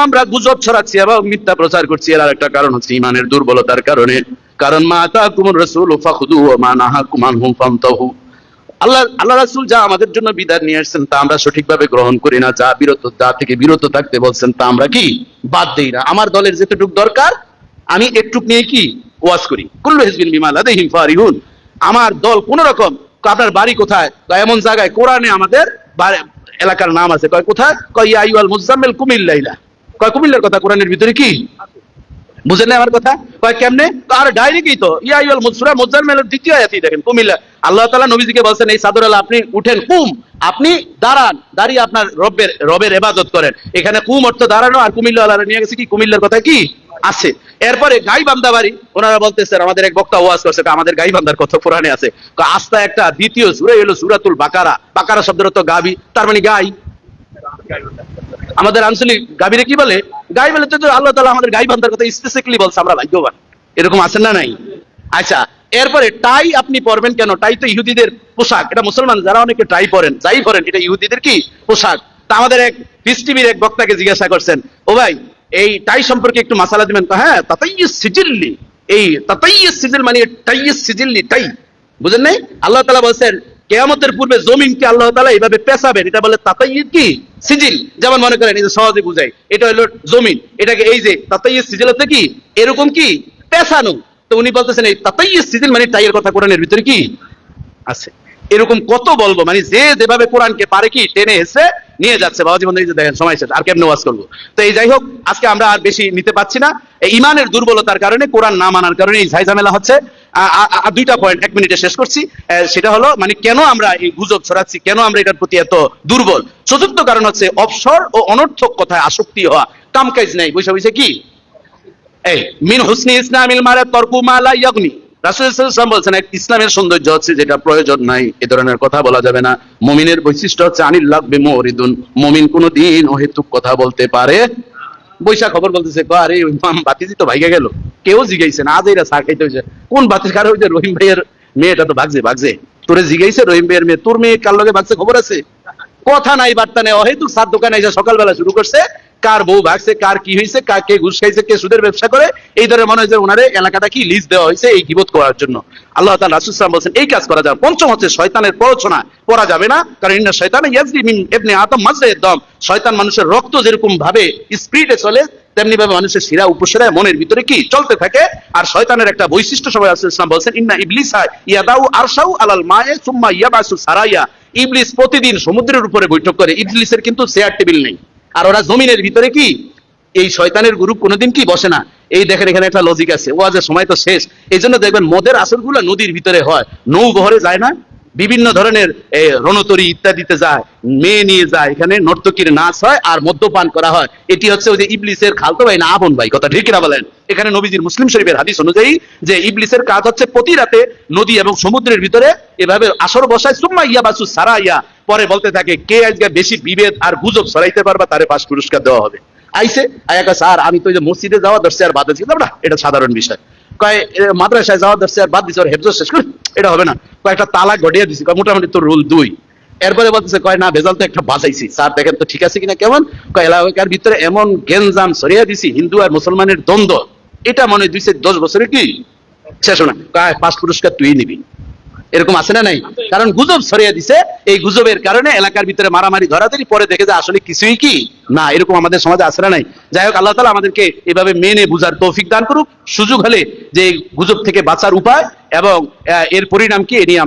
আমরা গুজব ছড়াচ্ছি এবং মিথ্যা প্রচার করছি, এর আরেকটা কারণ হচ্ছে ইমানের দুর্বলতার কারণে। কারণ মা আতাকুমুর রাসূলু ফাখুযুহু ওয়া মা নাহাকুম আনহু ফান্তাহু। আল্লাহ রাসূল যা আমাদের জন্য বিধান নিয়ে আসছেন তা আমরা সঠিকভাবে গ্রহণ করি না, যা থেকে বিরত থাকতে বলছেন তা আমরা কি বাদ দেই না। আমার দলের যেটুকু দরকার আমি একটুক নিয়ে কি ওয়াজ করি। কুল্লু হিজবিন বিমা লাদাইহিম ফারিহুন। আমার দল কোন রকম, আপনার বাড়ি কোথায়, এমন জায়গায় কোরআনে আমাদের এলাকার নাম আছে, কয় কোথায়, কয় ইয়া আইয়ুহাল মুজাম্মিল কুমিল লাইলা। কয় কুমিল্লার কথা কোরআনের ভিতরে কি বুঝেন না আমার কথা? কয় কেমনে? আর ডাইরেক্টই তো ইয়া আইয়ুহাল সূরা মুজাম্মিলের দ্বিতীয় আয়াতই দেখেন কুমিল্লা। আল্লাহ তাআলা নবীজিকে বলছেন এই চাদর আলা আপনি উঠেন, কুম আপনি দাঁড়ান, দাঁড়িয়ে আপনার রবের ইবাদত করেন। এখানে কুম অর্থ দাঁড়ানো, আর কুমিল্লা আলারা নিয়ে গেছে কি কুমিল্লার কথা কি আছে। এরপরে গাইবান্ধা বাড়ি, ওনারা বলতেছেন আমাদের এক বক্তা ওয়াজ করছে আমাদের গাইবান্ধার কথা কোরআনে আছে। আস্তা একটা দ্বিতীয় সূরা হলো সূরাতুল বাকারা। বাকারা শব্দের অর্থ গাবি, তার মানে গাই। আমাদের আঞ্চলিক গাবিরে কি বলে? গাই বলে। তো আল্লাহ তাআলা আমাদের গাইবান্ধার কথা স্পেসিফিকলি বলছে, আমরা ভাগ্যবান। এরকম আছেন না নাই? আচ্ছা, এরপরে টাই আপনি পরবেন কেন? টাই তো ইহুদিদের পোশাক, এটা মুসলমান যারা অনেকে টাই পরেন, যাই পরেন, এটা ইহুদিদের কি পোশাক। তা আমাদের এক পিস টিভির এক বক্তাকে জিজ্ঞাসা করছেন, ও ভাই এই টাই সম্পর্কে একটু মাসালা দিবেন। হ্যাঁ, তাতাইয়িস সিজিল্লি, এই তাতাইয়িস সিজিল মানে টাইয়িস সিজিল্লি, টাই বুঝেন নাই? আল্লাহ তাআলা বলেন কিয়ামতের পূর্বে জমিনকে আল্লাহ তাআলা এইভাবে পেছাবেন, এটা বলে তাতাইয়িস কি সিজিল। যেমন মনে করেন এই যে সহজে বুঝাই, এটা হলো জমিন, এটাকে এই যে তাতাইয়িস সিজিল হচ্ছে কি এরকম কি পেছানো। তো উনি বলতেছেন এই তাতাইয়িস সিজিল মানে টাইয়ের কথা কোরআনের ভিতরে কি আছে। এরকম কত বলবো, মানে যে যেভাবে কোরআনকে পারে কি টেনে এসে নিয়ে যাচ্ছে। বাবাজি বন্ধু এই যে দেখেন সময় শেষ, আর কেমনে ওয়াজ করবো। তো এই যাই হোক, আজকে আমরা আর বেশি নিতে পারছি না। ইমানের দুর্বলতার কারণে, কোরআন না মানার কারণে এই ঝামেলা হচ্ছে। দুইটা পয়েন্ট 1 মিনিটে শেষ করছি। সেটা হলো মানে কেন আমরা এই গুজব ছড়াচ্ছি, কেন আমরা এটার প্রতি এত দুর্বল। চতুর্থ কারণ হচ্ছে অবসর ও অনর্থক কথায় আসক্তি হওয়া, কাম কাজ নাই, বসে বসে কি এই মিন হুসনি ইসলামিল মারা তরকু মা লা ইয়াগনি। রাসূল সাল্লাল্লাহু আলাইহি ওয়াসাল্লাম বলেছেন ইসলামের সৌন্দর্য হচ্ছে যেটা প্রয়োজন নাই এ ধরনের কথা বলা যাবে না। মুমিনের বৈশিষ্ট্য হচ্ছে আনিল লাগবি মুরিদুন, মুমিন কোনদিন অহেতুক কথা বলতে পারে। বৈশা খবর বলতেছে আরে বাতিজি তো ভাইগা গেল, কেউ জিগাইছে না, আজ এরা চা খাইতে হয়েছে। কোন বাতির কারো ওই যে রহিম ভাইয়ের মেয়েটা তো ভাগছে, তোরে জিগাইছে রহিম ভাইয়ের মেয়ে, তোর মেয়ে কার লগে ভাগছে খবর আছে? কথা নাই, বার্তা নেই, অহেতুক সাত দোকানে এসে সকালবেলা শুরু করছে, কার বউ ভাগছে, কার কি হয়েছে, কে ঘুষ খাইছে, কে সুদের ব্যবসা করে, এই ধরে মনে হয় যে ওনারে এলাকাটা কি লিজ দেওয়া হয়েছে এই গীবত করার জন্য। আল্লাহ তাআলা রাসূল সাল্লাল্লাহু আলাইহি ওয়াসাল্লাম বলেন এই কাজ করা যাবে। পঞ্চম হচ্ছে শয়তানের প্ররোচনা করা যাবে না, কারণ ইন্না শাইতানা ইয়াজরি মিন ইবনি আদম মাজরাদ দম। শয়তান মানুষের রক্ত যেরকম ভাবে স্পিডে চলে তেমনি ভাবে মানুষের শিরা উপশিরা মনের ভিতরে কি চলতে থাকে। আর শয়তানের একটা বৈশিষ্ট্য সবাই রাসূল সাল্লাল্লাহু আলাইহি ওয়াসাল্লাম বলেন ইন্না ইবলিসা ইয়াদাউ আরশাউ আলাল মায়ে সুম্মা ইয়াবাসু সারাইয়া। ইবলিস প্রতিদিন সমুদ্রের উপরে বৈঠক করে, ইবলিসের কিন্তু চেয়ার টেবিল নেই। আর ওরা জমিনের ভিতরে কি এই শয়তানের গ্রুপ কোনোদিন কি বসে না। এই দেখেন এখানে একটা লজিক আছে, ওয়াজের সময় তো শেষ। এই জন্য দেখবেন মদের আসরগুলো নদীর ভিতরে হয়, নৌবহরে যায় না, বিভিন্ন ধরনের রণতরী ইত্যাদিতে যায়, মেয়ে নিয়ে যায়, এখানে নর্তকীর নাচ হয় আর মদ্যপান করা হয়। এটি হচ্ছে ওই যে ইবলিসের খালতো ভাই না আপন ভাই, কথা ঠিক না বলেন? এখানে নবীজির মুসলিম শরীফের হাদিস অনুযায়ী যে ইবলিসের কাজ হচ্ছে প্রতি রাতে নদী এবং সমুদ্রের ভিতরে এভাবে আসর বসায়, সুম্মা ইয়াবাসু সারাইয়া, পরে বলতে থাকে কে আজকে বেশি বিভেদ আর গুজব ছড়াইতে পারবা তারে 5 পুরস্কার দেওয়া হবে। আইসে আয়াকা স্যার আমি তো যে মসজিদে যাওয়া দর্শে আর বাদ দিলাম না, এটা সাধারণ বিষয়। কয় মাদ্রাসায় যাওয়া দর্শে আর বাদ দিছে, ওর হেফজ শেষ করে এটা হবে না। কয়েকটা তালাক ঘটিয়ে দিছি, মোটামুটি তোর রুল 2। এরপরে বলতেছে কয় না ভেজাল তো একটা বাজাইছি স্যার, দেখেন তো ঠিক আছে কিনা কেমন। কয় এলাকার ভিতরে এমন গেঞ্জাম ছড়িয়ে দিছি, হিন্দু আর মুসলমানের দ্বন্দ্ব, এটা মনে হয় 2-10 বছরে কি শেষ না। কয় 5 পুরস্কার তুই নিবি। এরকম আছে না নাই? কারণ গুজব ছড়িয়ে দিছে, এই গুজবের কারণে এলাকার ভিতরে মারামারি ধরাধরি, পরে দেখে যে আসলে কিছুই কি না। এরকম আমাদের সমাজে আছে না নাই? যাই হোক, আল্লাহ তাআলা আমাদেরকে এভাবে মেনে বুঝার তৌফিক দান করুক। সুযোগ হলে যে গুজব থেকে বাঁচার উপায় এবং এর পরিণাম কি এ নিয়ে আমরা